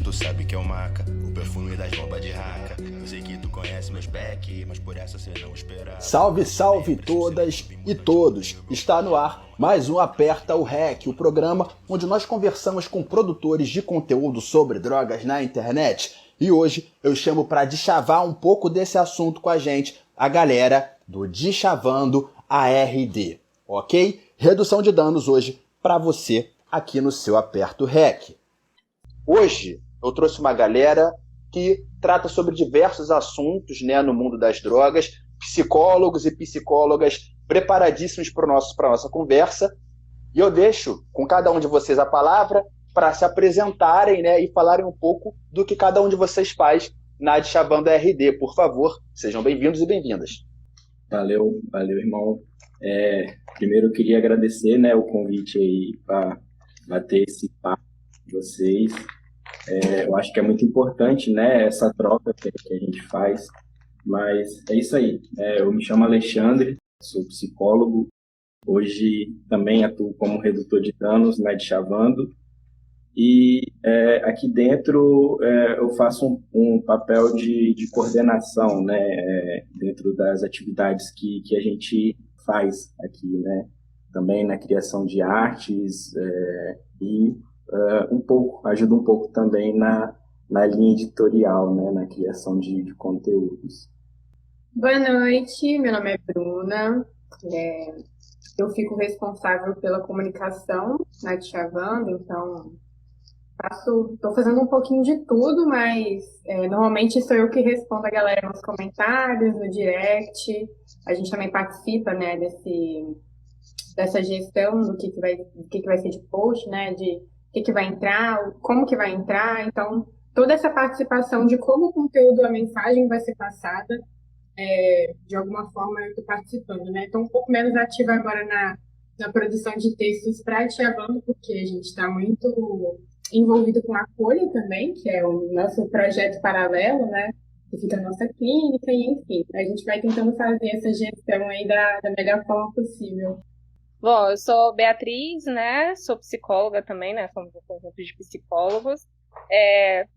cheiro tu sabe que é o maca, o perfume das bombas de raca. Eu sei que tu conhece meus back, mas por essa cê não esperava. Salve, salve todas e todos! Está no ar mais um Aperta o REC, o programa onde nós conversamos com produtores de conteúdo sobre drogas na internet. E hoje eu chamo para deschavar um pouco desse assunto com a gente a galera do Deschavando ARD, ok? Redução de danos hoje para você aqui no seu Aperta o REC. Hoje eu trouxe uma galera que trata sobre diversos assuntos, né, no mundo das drogas, psicólogos e psicólogas preparadíssimos para a nossa conversa. E eu deixo com cada um de vocês a palavra para se apresentarem, né, e falarem um pouco do que cada um de vocês faz na Deschavando ARD. Por favor, sejam bem-vindos e bem-vindas. Valeu, irmão. Primeiro eu queria agradecer, né, o convite aí para bater esse papo com vocês. Eu acho que é muito importante, né, essa troca que a gente faz, mas é isso aí. Eu me chamo Alexandre, sou psicólogo, hoje também atuo como redutor de danos na Deschavando, e aqui dentro eu faço um papel de coordenação, né, dentro das atividades que a gente faz aqui, né, também na criação de artes e ajuda um pouco também na linha editorial, né, na criação de conteúdos. Boa noite, meu nome é Bruna, eu fico responsável pela comunicação na Deschavando, então estou fazendo um pouquinho de tudo, mas normalmente sou eu que respondo a galera nos comentários, no direct. A gente também participa, né, dessa gestão do que vai ser de post, né, de o que vai entrar, como que vai entrar. Então, toda essa participação de como o conteúdo, a mensagem vai ser passada, de alguma forma eu estou participando, né? Estou um pouco menos ativa agora na produção de textos para Deschavando, porque a gente está muito envolvido com a Colha também, que é o nosso projeto paralelo, né? Que fica a nossa clínica, e enfim, a gente vai tentando fazer essa gestão aí da melhor forma possível. Bom, eu sou Beatriz, né? Sou psicóloga também, né? Somos um conjunto de psicólogos.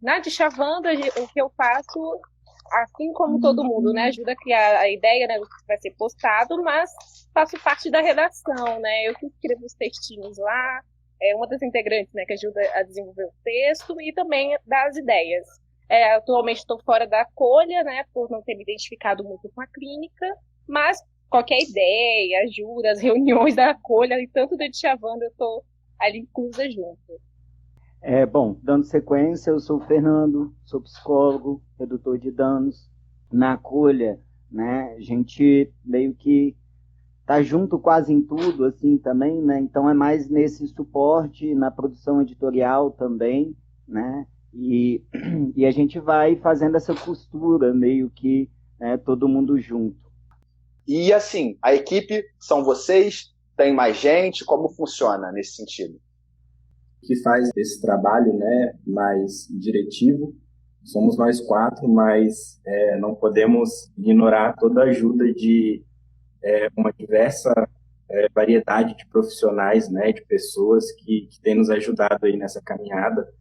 Na Deschavando, o que eu faço, assim como todo mundo, né? Ajuda a criar a ideia, né, do que vai ser postado, mas faço parte da redação, né? Eu que escrevo os textinhos lá, uma das integrantes, né, que ajuda a desenvolver o texto e também das ideias. Atualmente estou fora da Colha, né? Por não ter me identificado muito com a clínica, mas qualquer ideia, ajuda, as reuniões da Colha e tanto da Deschavando eu estou ali inclusa junto. Bom, dando sequência, eu sou o Fernando, sou psicólogo, redutor de danos. Na Colha, né, a gente meio que tá junto quase em tudo, assim, também, né, então é mais nesse suporte, na produção editorial também, né, e a gente vai fazendo essa costura, meio que todo mundo junto. E assim, a equipe são vocês? Tem mais gente? Como funciona nesse sentido? Que faz esse trabalho, né, mais diretivo. Somos nós 4, mas não podemos ignorar toda a ajuda de uma diversa variedade de profissionais, né, de pessoas que têm nos ajudado aí nessa caminhada,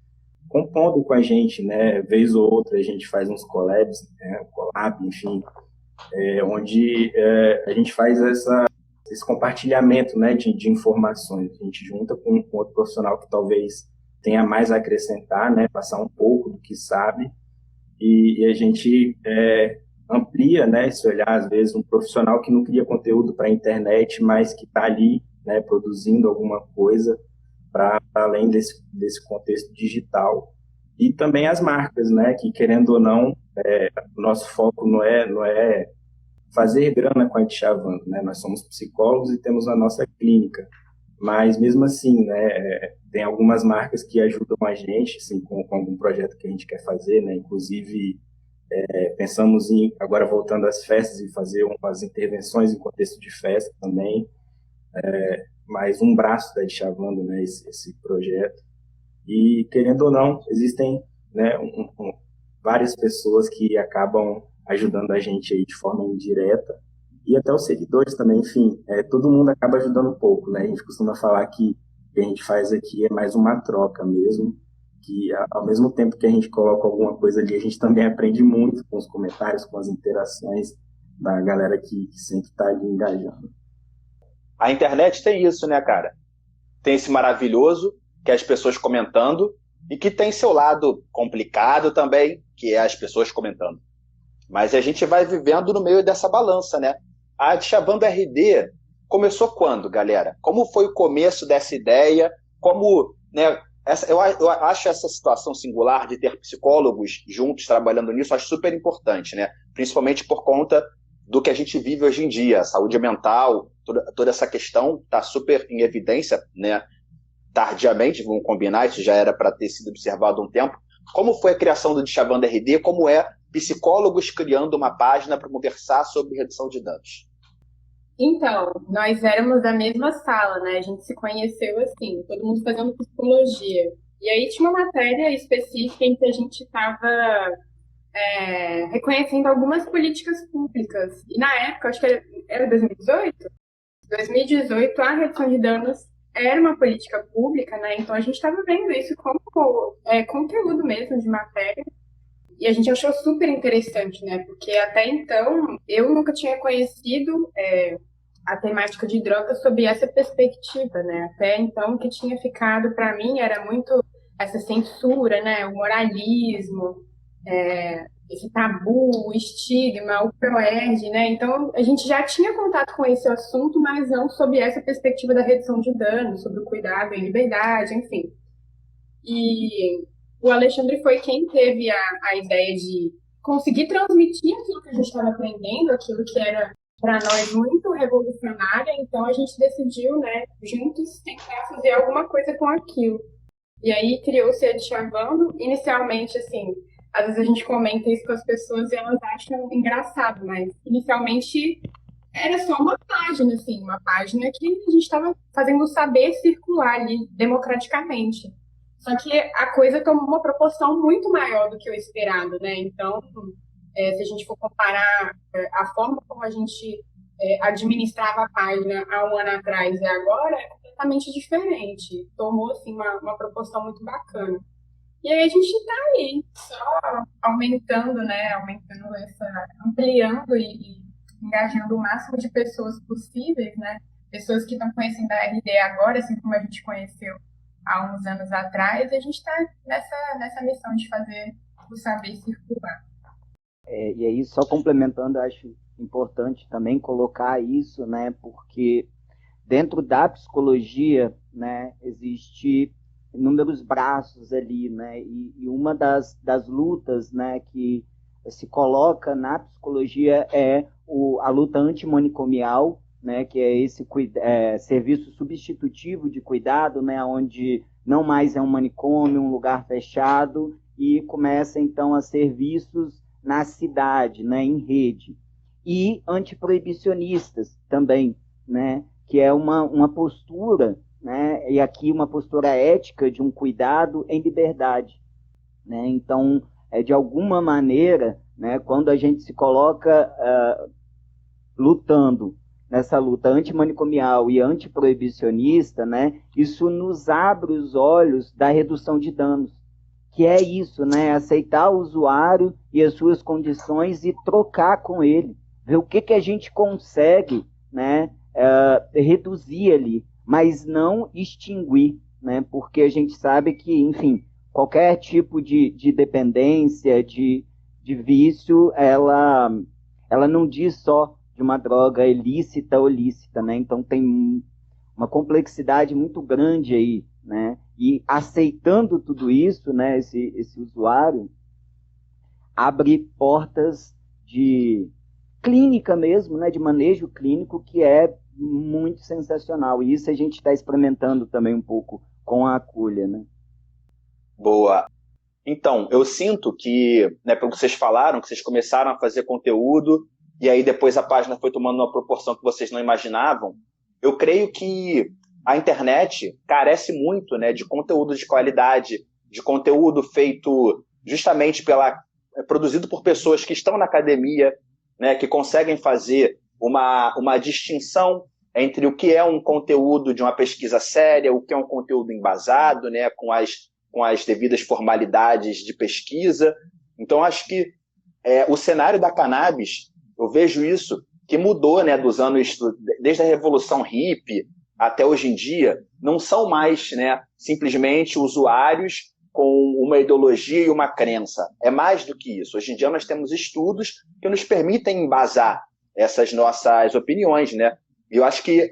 compondo com a gente, né, vez ou outra a gente faz uns collabs, né, collab, enfim, onde a gente faz esse compartilhamento, né, de informações. A gente junta com outro profissional que talvez tenha mais a acrescentar, né, passar um pouco do que sabe, e a gente amplia, né, esse olhar, às vezes, um profissional que não cria conteúdo para a internet, mas que está ali, né, produzindo alguma coisa para além desse contexto digital. E também as marcas, né, que, querendo ou não, o nosso foco não é fazer grana com a Deschavando, né? Nós somos psicólogos e temos a nossa clínica, mas mesmo assim, né, tem algumas marcas que ajudam a gente, assim, com algum projeto que a gente quer fazer, né? Inclusive, pensamos em, agora voltando às festas, em fazer umas intervenções em contexto de festa também, mais um braço da Deschavando, né, esse projeto. E, querendo ou não, existem, né, várias pessoas que acabam ajudando a gente aí de forma indireta, e até os seguidores também, enfim, todo mundo acaba ajudando um pouco, né? A gente costuma falar que o que a gente faz aqui é mais uma troca mesmo, que ao mesmo tempo que a gente coloca alguma coisa ali, a gente também aprende muito com os comentários, com as interações da galera que sempre está ali engajando. A internet tem isso, né, cara? Tem esse maravilhoso, que é as pessoas comentando, e que tem seu lado complicado também, que é as pessoas comentando. Mas a gente vai vivendo no meio dessa balança, né? A Dchavando RD começou quando, galera? Como foi o começo dessa ideia? Como, né, eu acho essa situação singular de ter psicólogos juntos trabalhando nisso, acho super importante, né? Principalmente por conta do que a gente vive hoje em dia, a saúde mental, toda essa questão está super em evidência, né? Tardiamente, vamos combinar, isso já era para ter sido observado há um tempo. Como foi a criação do Dchavando RD? Como é psicólogos criando uma página para conversar sobre redução de danos? Então, nós éramos da mesma sala, né? A gente se conheceu assim, todo mundo fazendo psicologia. E aí tinha uma matéria específica em que a gente estava reconhecendo algumas políticas públicas. E na época, acho que era 2018? 2018, a redução de danos era uma política pública, né? Então a gente estava vendo isso como conteúdo mesmo de matéria. E a gente achou super interessante, né? Porque até então eu nunca tinha conhecido a temática de drogas sob essa perspectiva, né? Até então o que tinha ficado para mim era muito essa censura, né? O moralismo, esse tabu, o estigma, o ProERD, né? Então a gente já tinha contato com esse assunto, mas não sob essa perspectiva da redução de danos, sobre o cuidado em liberdade, enfim. E o Alexandre foi quem teve a ideia de conseguir transmitir aquilo que a gente estava aprendendo, aquilo que era para nós muito revolucionário. Então a gente decidiu, né, juntos tentar fazer alguma coisa com aquilo. E aí criou-se a Dchavando. Inicialmente, assim, às vezes a gente comenta isso com as pessoas e elas acham engraçado, mas inicialmente era só uma página, assim, uma página que a gente estava fazendo o saber circular ali democraticamente. Só que a coisa tomou uma proporção muito maior do que o esperado, né? Então, se a gente for comparar a forma como a gente administrava a página há um ano atrás e agora, é completamente diferente. Tomou, assim, uma proporção muito bacana. E aí a gente está aí, só aumentando, né? Ampliando e engajando o máximo de pessoas possíveis, né? Pessoas que estão conhecendo a RD agora, assim como a gente conheceu há uns anos atrás, e a gente está nessa missão de fazer o saber circular. E aí, só complementando, acho importante também colocar isso, né? Porque dentro da psicologia, né, existe inúmeros braços ali, né? E uma das lutas, né, que se coloca na psicologia é a luta antimanicomial, né, que é esse serviço substitutivo de cuidado, né, onde não mais é um manicômio, um lugar fechado, e começa então a serviços na cidade, né, em rede. E antiproibicionistas também, né, que é uma postura, né, e aqui uma postura ética de um cuidado em liberdade, né? Então, de alguma maneira, né, quando a gente se coloca lutando nessa luta antimanicomial e antiproibicionista, né, isso nos abre os olhos da redução de danos, que é isso, né, aceitar o usuário e as suas condições e trocar com ele, ver o que a gente consegue, né, reduzir ali, mas não extinguir, né, porque a gente sabe que, enfim, qualquer tipo de dependência, de vício, ela não diz só de uma droga ilícita ou lícita, né? Então tem uma complexidade muito grande aí, né? E aceitando tudo isso, né, esse usuário abre portas de clínica mesmo, né, de manejo clínico, que é muito sensacional. E isso a gente está experimentando também um pouco com a Acolha, né? Boa. Então, eu sinto que, né, pelo que vocês falaram, que vocês começaram a fazer conteúdo e aí depois a página foi tomando uma proporção que vocês não imaginavam. Eu creio que a internet carece muito, né, de conteúdo de qualidade, de conteúdo feito justamente produzido por pessoas que estão na academia, né, que conseguem fazer uma distinção entre o que é um conteúdo de uma pesquisa séria, o que é um conteúdo embasado, né, com as com as devidas formalidades de pesquisa. Então, acho que o cenário da cannabis, eu vejo isso, que mudou, né, dos anos, desde a Revolução Hippie até hoje em dia, não são mais, né, simplesmente usuários com uma ideologia e uma crença. É mais do que isso. Hoje em dia nós temos estudos que nos permitem embasar essas nossas opiniões, né? E eu acho que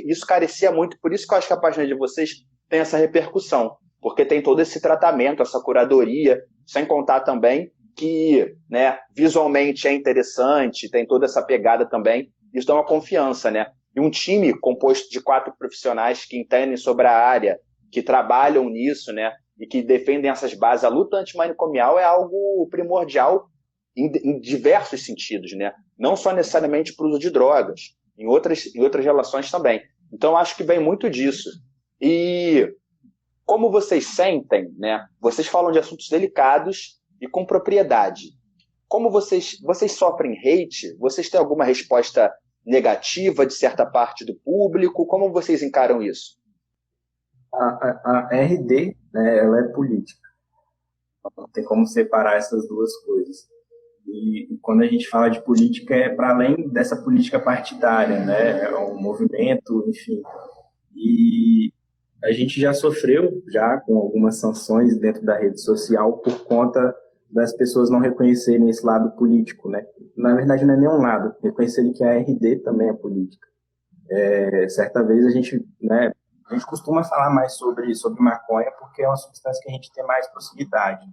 isso carecia muito, por isso que eu acho que a página de vocês tem essa repercussão, porque tem todo esse tratamento, essa curadoria, sem contar também que, né, visualmente é interessante, tem toda essa pegada também, isso dá uma confiança, né? E um time composto de 4 profissionais que entendem sobre a área, que trabalham nisso, né, e que defendem essas bases. A luta antimanicomial é algo primordial em diversos sentidos, né? Não só necessariamente para o uso de drogas, em outras relações também. Então, acho que vem muito disso. E como vocês sentem, né? Vocês falam de assuntos delicados e com propriedade. Como vocês sofrem hate? Vocês têm alguma resposta negativa de certa parte do público? Como vocês encaram isso? A RD, né, ela é política. Não tem como separar essas duas coisas. E quando a gente fala de política, é para além dessa política partidária, né? É um movimento, enfim. E a gente já sofreu com algumas sanções dentro da rede social por conta das pessoas não reconhecerem esse lado político, né? Na verdade, não é nenhum lado, reconhecerem que a RD também é política. Certa vez a gente costuma falar mais sobre maconha porque é uma substância que a gente tem mais proximidade, né?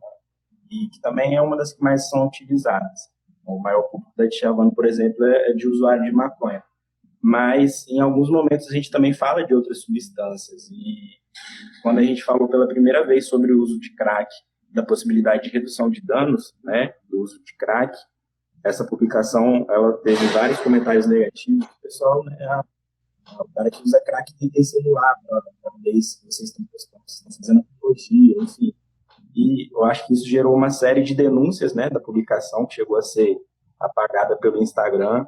E que também é uma das que mais são utilizadas. O maior público da Djavan, por exemplo, é de usuário de maconha. Mas, em alguns momentos, a gente também fala de outras substâncias. E quando a gente falou pela primeira vez sobre o uso de crack, da possibilidade de redução de danos, né, do uso de crack, essa publicação ela teve vários comentários negativos. O pessoal, né, o cara que usa crack tem celular, talvez vocês estão postando, vocês estão fazendo apologia, enfim. E eu acho que isso gerou uma série de denúncias, né, da publicação, que chegou a ser apagada pelo Instagram.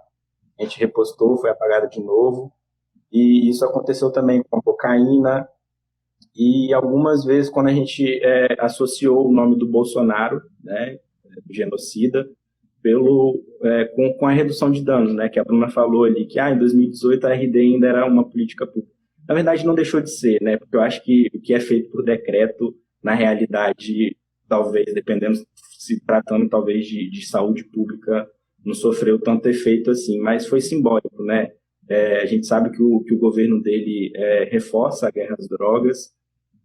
A gente repostou, foi apagada de novo. E isso aconteceu também com a cocaína. E algumas vezes, quando a gente associou o nome do Bolsonaro, né, genocida, com a redução de danos, né, que a Bruna falou ali, que em 2018 a RD ainda era uma política pública. Na verdade, não deixou de ser, né, porque eu acho que o que é feito por decreto, na realidade, talvez, dependendo, se tratando talvez de saúde pública, não sofreu tanto efeito assim, mas foi simbólico, né? A gente sabe que o governo dele reforça a guerra às drogas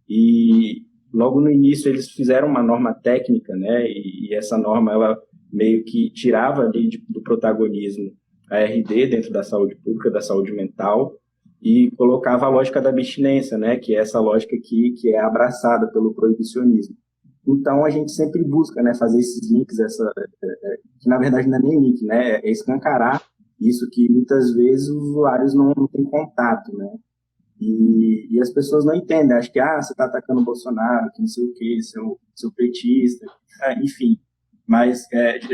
e logo no início eles fizeram uma norma técnica, né? E essa norma, ela meio que tirava ali do protagonismo a RD dentro da saúde pública, da saúde mental, e colocava a lógica da abstinência, né, que é essa lógica que é abraçada pelo proibicionismo. Então, a gente sempre busca, né, fazer esses links, que na verdade não é nem link, né, é escancarar isso que muitas vezes os usuários não têm contato, né, e as pessoas não entendem, acho que, você está atacando o Bolsonaro, que não sei o quê, seu petista, enfim. Mas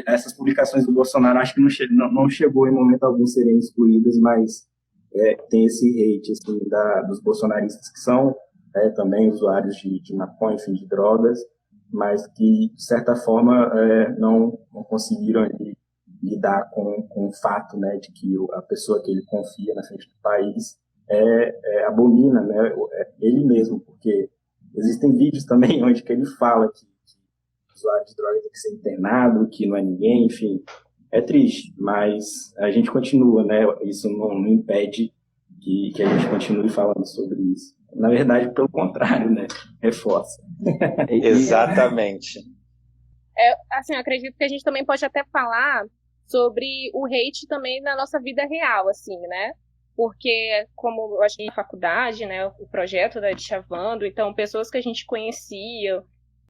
essas publicações do Bolsonaro acho que não chegou em momento algum serem excluídas, mas tem esse hate assim, dos bolsonaristas que são também usuários de maconha, enfim, de drogas, mas que, de certa forma, não conseguiram ali, lidar com o fato, né, de que a pessoa que ele confia na frente do país abomina, né, ele mesmo, porque existem vídeos também onde que ele fala que o usuário de drogas tem que ser internado, que não é ninguém, enfim. É triste, mas a gente continua, né? Isso não impede que a gente continue falando sobre isso. Na verdade, pelo contrário, né? Reforça. Exatamente. Assim, eu acredito que a gente também pode até falar sobre o hate também na nossa vida real, assim, né? Porque, como eu achei na faculdade, né? O projeto da Dchavando, então, pessoas que a gente conhecia,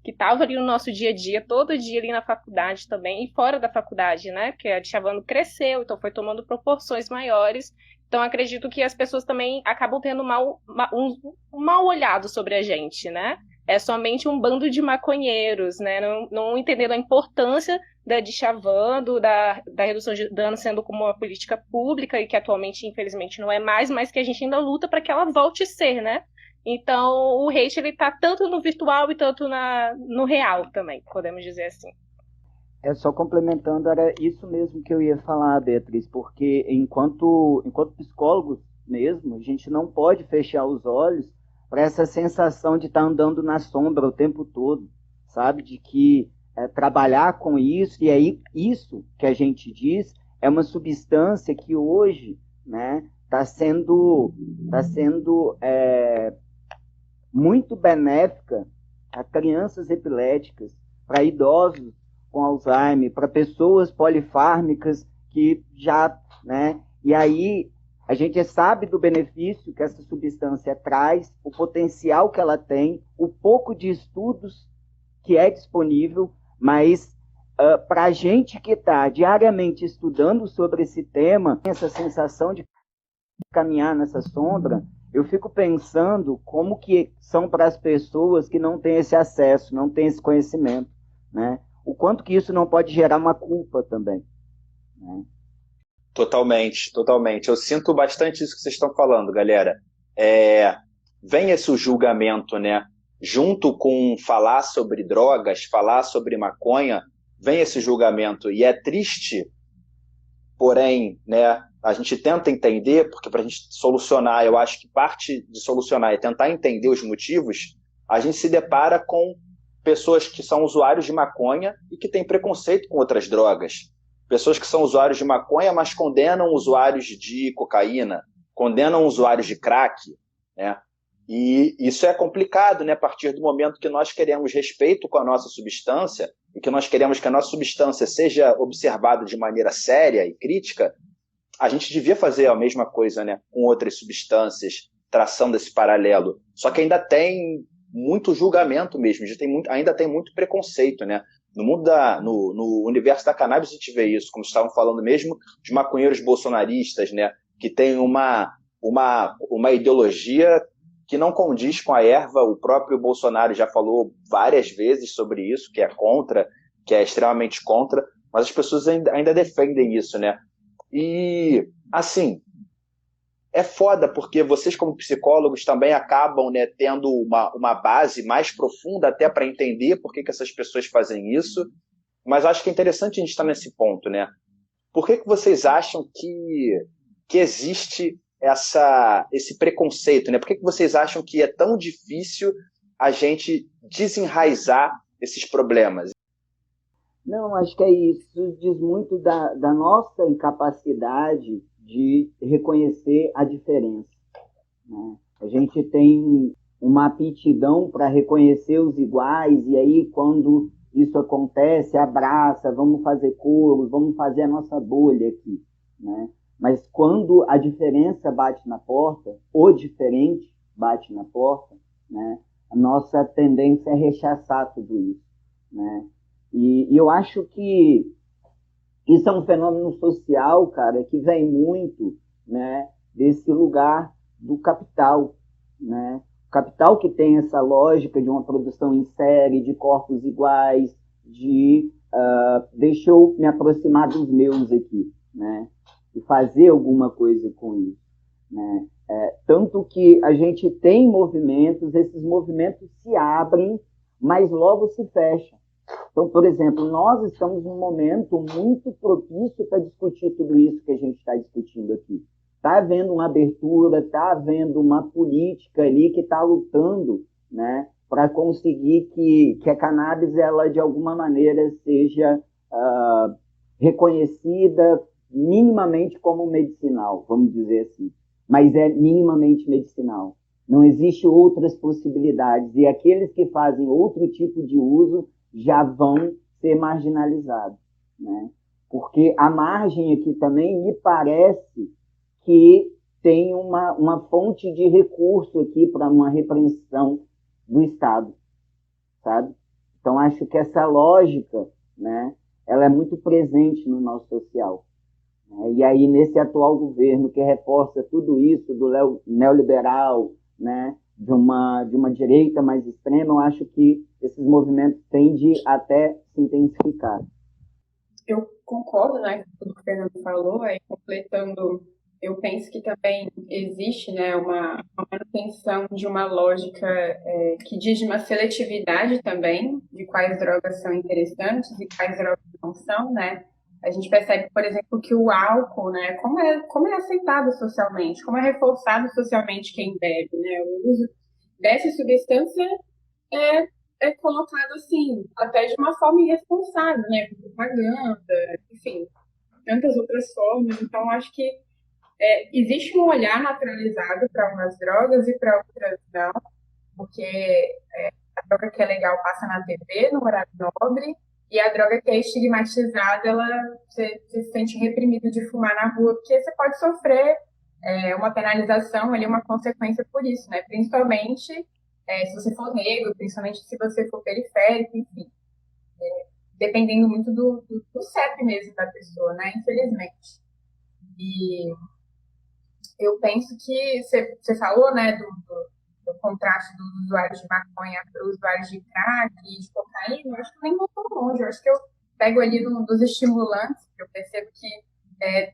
que estavam ali no nosso dia a dia, todo dia ali na faculdade também, e fora da faculdade, né? Porque a Dchavando cresceu, então foi tomando proporções maiores. Então, acredito que as pessoas também acabam tendo um mal olhado sobre a gente, né? É somente um bando de maconheiros, né? Não entendendo a importância da Dchavando, da redução de danos sendo como uma política pública, e que atualmente, infelizmente, não é mais, mas que a gente ainda luta para que ela volte a ser, né? Então, o hate ele tá tanto no virtual e tanto no real também, podemos dizer assim. Só complementando, era isso mesmo que eu ia falar, Beatriz, porque enquanto psicólogos mesmo, a gente não pode fechar os olhos para essa sensação de estar andando na sombra o tempo todo, sabe? De que trabalhar com isso, e aí isso que a gente diz é uma substância que hoje, né, está sendo muito benéfica a crianças epiléticas, para idosos com Alzheimer, para pessoas polifármicas que já, né? E aí a gente sabe do benefício que essa substância traz, o potencial que ela tem, o pouco de estudos que é disponível, mas para a gente que está diariamente estudando sobre esse tema, essa sensação de caminhar nessa sombra, eu fico pensando como que são para as pessoas que não têm esse acesso, não têm esse conhecimento, né? O quanto que isso não pode gerar uma culpa também, né? Totalmente, totalmente. Eu sinto bastante isso que vocês estão falando, galera. Vem esse julgamento, né? Junto com falar sobre drogas, falar sobre maconha, vem esse julgamento. E é triste, porém, né, a gente tenta entender, porque para a gente solucionar, eu acho que parte de solucionar é tentar entender os motivos, a gente se depara com pessoas que são usuários de maconha e que têm preconceito com outras drogas. Pessoas que são usuários de maconha, mas condenam usuários de cocaína, condenam usuários de crack, né? E isso é complicado, né? A partir do momento que nós queremos respeito com a nossa substância e que nós queremos que a nossa substância seja observada de maneira séria e crítica, a gente devia fazer a mesma coisa, né, com outras substâncias, traçando esse paralelo. Só que ainda tem muito julgamento mesmo, ainda tem muito preconceito, né? No universo da cannabis a gente vê isso, como estavam falando mesmo, de maconheiros bolsonaristas, né, que tem uma ideologia que não condiz com a erva. O próprio Bolsonaro já falou várias vezes sobre isso, que é contra, que é extremamente contra, mas as pessoas ainda defendem isso, né? E, assim, é foda, porque vocês como psicólogos também acabam, né, tendo uma base mais profunda até para entender por que essas pessoas fazem isso, mas acho que é interessante a gente estar nesse ponto, né? Por que vocês acham que existe esse preconceito, né? Por que vocês acham que é tão difícil a gente desenraizar esses problemas? Não, acho que é isso. Isso diz muito da nossa incapacidade de reconhecer a diferença, né? A gente tem uma aptidão para reconhecer os iguais, e aí quando isso acontece, abraça, vamos fazer coro, vamos fazer a nossa bolha aqui, né? Mas quando a diferença bate na porta, o diferente bate na porta, né, a nossa tendência é rechaçar tudo isso, né? E eu acho que isso é um fenômeno social, cara, que vem muito, né, desse lugar do capital, né? O capital que tem essa lógica de uma produção em série, de corpos iguais, deixa eu me aproximar dos meus aqui, né? E fazer alguma coisa com isso, né? Tanto que a gente tem movimentos, esses movimentos se abrem, mas logo se fecham. Então, por exemplo, nós estamos num momento muito propício para discutir tudo isso que a gente está discutindo aqui. Está havendo uma abertura, está havendo uma política ali que está lutando, né, para conseguir que a cannabis, ela, de alguma maneira, seja reconhecida minimamente como medicinal, vamos dizer assim. Mas é minimamente medicinal. Não existe outras possibilidades. E aqueles que fazem outro tipo de uso já vão ser marginalizados, né? Porque a margem aqui também me parece que tem uma fonte de recurso aqui para uma repreensão do Estado, sabe? Então, acho que essa lógica, né, ela é muito presente no nosso social, né? E aí, nesse atual governo que reforça tudo isso do neoliberal, né, de uma direita mais extrema, eu acho que esses movimentos tendem até se intensificar. Eu concordo, né, com tudo que o Fernando falou, aí completando eu penso que também existe, né, uma manutenção de uma lógica que diz de uma seletividade também, de quais drogas são interessantes e quais drogas não são, né? A gente percebe, por exemplo, que o álcool, né, como é aceitado socialmente, como é reforçado socialmente quem bebe, né? O uso dessa substância é colocado assim, até de uma forma irresponsável, né? Com propaganda, enfim, tantas outras formas. Então, acho que existe um olhar naturalizado para umas drogas e para outras não, porque a droga que é legal passa na TV, no horário nobre, e a droga que é estigmatizada, você se sente reprimido de fumar na rua, porque você pode sofrer uma penalização, ali, uma consequência por isso, né? Principalmente se você for negro, principalmente se você for periférico, enfim. Dependendo muito do CEP mesmo da pessoa, né? Infelizmente. E eu penso que você falou, né, do contraste dos usuários de maconha para os usuários de crack e de cocaína. Eu acho que nem vou tão longe. Eu acho que eu pego ali dos estimulantes, que eu percebo que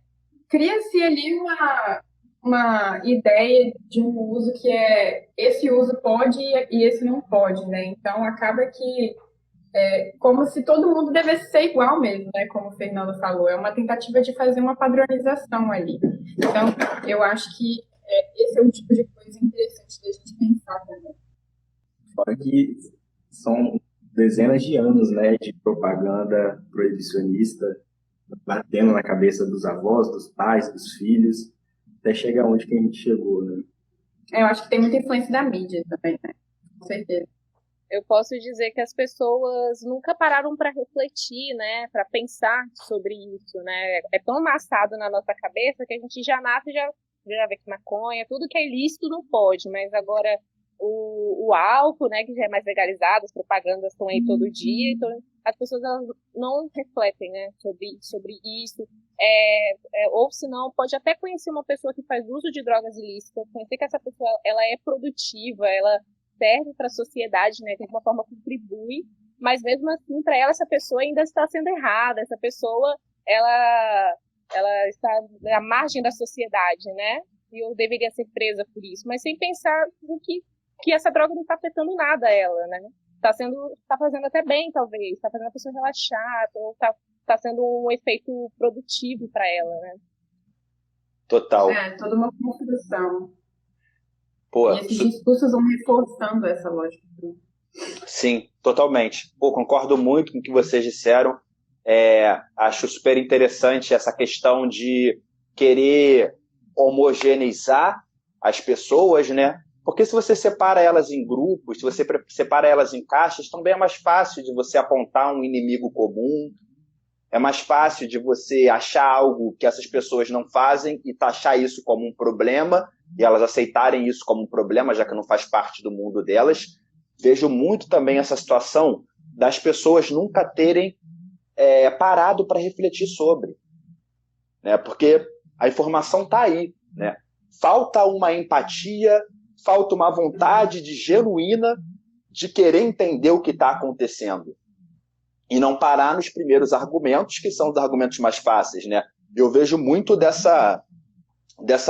cria-se ali uma ideia de um uso que esse uso pode e esse não pode, né? Então acaba que como se todo mundo devesse ser igual mesmo, né? Como o Fernando falou, é uma tentativa de fazer uma padronização ali. Então, eu acho que esse é um tipo de coisa interessante da gente pensar também. Fora que são dezenas de anos, né, de propaganda proibicionista batendo na cabeça dos avós, dos pais, dos filhos, até chegar onde que a gente chegou, né? Eu acho que tem muita influência da mídia também, né? Com certeza. Eu posso dizer que as pessoas nunca pararam para refletir, né, para pensar sobre isso, né? É tão amassado na nossa cabeça que a gente já nasce e já vê que maconha, tudo que é ilícito não pode, mas agora o álcool, né, que já é mais legalizado, as propagandas estão aí todo dia, então as pessoas elas não refletem, né, sobre isso. Ou se não, pode até conhecer uma pessoa que faz uso de drogas ilícitas, conhecer que essa pessoa ela é produtiva, ela serve para a sociedade, né, de alguma forma contribui, mas mesmo assim, para ela, essa pessoa ainda está sendo errada, essa pessoa, ela está à margem da sociedade, né, e eu deveria ser presa por isso, mas sem pensar no que essa droga não está afetando nada a ela, né, está fazendo até bem, talvez, está fazendo a pessoa relaxar, ou está sendo um efeito produtivo para ela, né. Total. Toda uma construção. Pô, e esses discursos vão reforçando essa lógica. Sim, totalmente. Pô, concordo muito com o que vocês disseram. Acho super interessante essa questão de querer homogeneizar as pessoas, né? Porque se você separa elas em grupos, se você separa elas em caixas, também é mais fácil de você apontar um inimigo comum, é mais fácil de você achar algo que essas pessoas não fazem e taxar isso como um problema, e elas aceitarem isso como um problema, já que não faz parte do mundo delas. Vejo muito também essa situação das pessoas nunca terem parado para refletir sobre, né? Porque a informação está aí, né? Falta uma empatia, falta uma vontade genuína de querer entender o que está acontecendo e não parar nos primeiros argumentos, que são os argumentos mais fáceis, né? Eu vejo muito dessa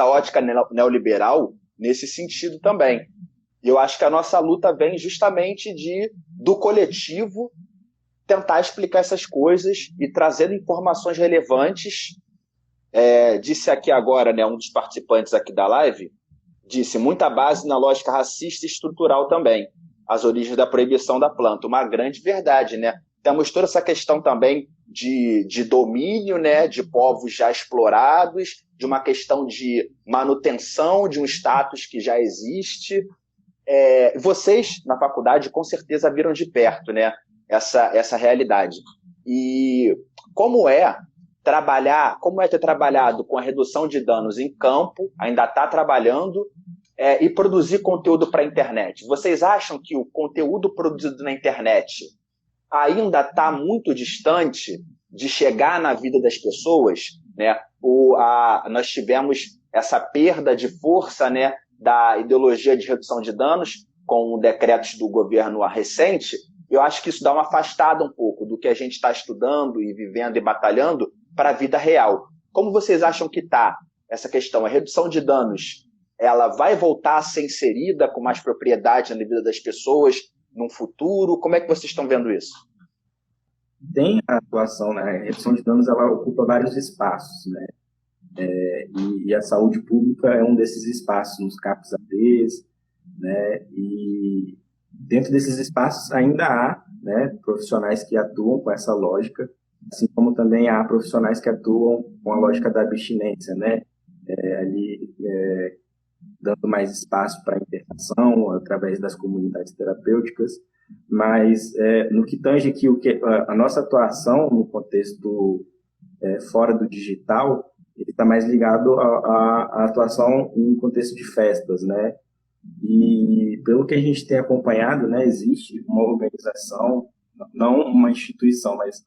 ótica neoliberal nesse sentido também. Eu acho que a nossa luta vem justamente do coletivo tentar explicar essas coisas e trazendo informações relevantes. Disse aqui agora, né, um dos participantes aqui da live, disse muita base na lógica racista e estrutural também, as origens da proibição da planta. Uma grande verdade, né? Temos toda essa questão também de domínio, né, de povos já explorados, de uma questão de manutenção de um status que já existe. Vocês, na faculdade, com certeza viram de perto, né, essa realidade. E como é ter trabalhado com a redução de danos em campo, ainda está trabalhando, e produzir conteúdo para a internet? Vocês acham que o conteúdo produzido na internet ainda está muito distante de chegar na vida das pessoas, né? Nós tivemos essa perda de força, né, da ideologia de redução de danos com decretos do governo recente. Eu acho que isso dá uma afastada um pouco do que a gente está estudando e vivendo e batalhando para a vida real. Como vocês acham que está essa questão, a redução de danos, ela vai voltar a ser inserida com mais propriedade na vida das pessoas num futuro? Como é que vocês estão vendo isso? Tem a atuação, né? A redução de danos, ela ocupa vários espaços, né? E a saúde pública é um desses espaços, nos CAPS-ADs, né? E dentro desses espaços ainda há, né, profissionais que atuam com essa lógica, assim como também há profissionais que atuam com a lógica da abstinência, né? Dando mais espaço para a internação através das comunidades terapêuticas, mas no que tange aqui a nossa atuação no contexto fora do digital, ele está mais ligado à atuação em contexto de festas, né? E pelo que a gente tem acompanhado, né, existe uma organização, não uma instituição, mas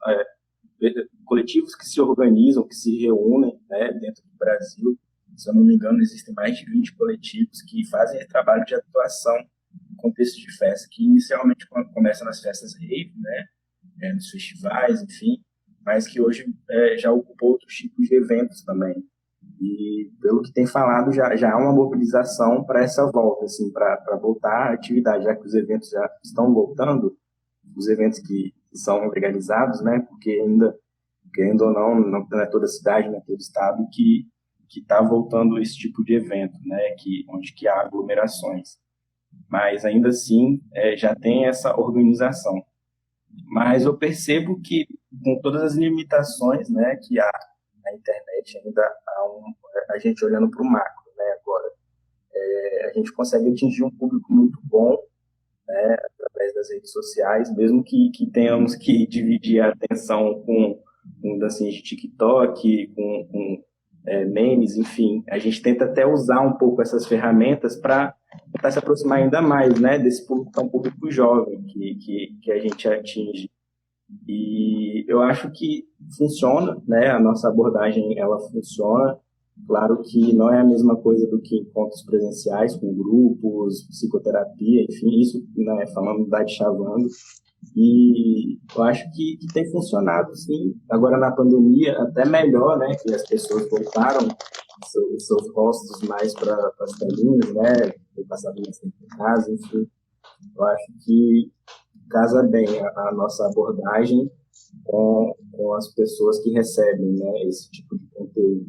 coletivos que se organizam, que se reúnem, né, dentro do Brasil. Se eu não me engano, existem mais de 20 coletivos que fazem esse trabalho de atuação no contexto de festa, que inicialmente começa nas festas rave, né, nos festivais, enfim, mas que hoje já ocupou outros tipos de eventos também. E pelo que tem falado, já há uma mobilização para essa volta, assim, para voltar à atividade, já que os eventos já estão voltando, os eventos que são legalizados, né, porque ainda, querendo ou não é toda cidade, não é todo estado que está voltando esse tipo de evento, né, onde há aglomerações. Mas ainda assim já tem essa organização. Mas eu percebo que com todas as limitações, né, que há na internet, ainda há a gente olhando para o macro, né, agora. A gente consegue atingir um público muito bom, né, através das redes sociais, mesmo que tenhamos que dividir a atenção com dancinhas de TikTok, com memes, enfim. A gente tenta até usar um pouco essas ferramentas para tentar se aproximar ainda mais, né, desse público que é um público jovem que a gente atinge. E eu acho que funciona, né, a nossa abordagem, ela funciona. Claro que não é a mesma coisa do que encontros presenciais com grupos, psicoterapia, enfim, isso, né, falando da Chavando. E eu acho que tem funcionado, sim. Agora, na pandemia, até melhor, né, que as pessoas voltaram os seus rostos mais para as telinhas, né, passaram mais tempo em casa, enfim. Eu acho que casa bem a nossa abordagem com as pessoas que recebem, né, esse tipo de conteúdo.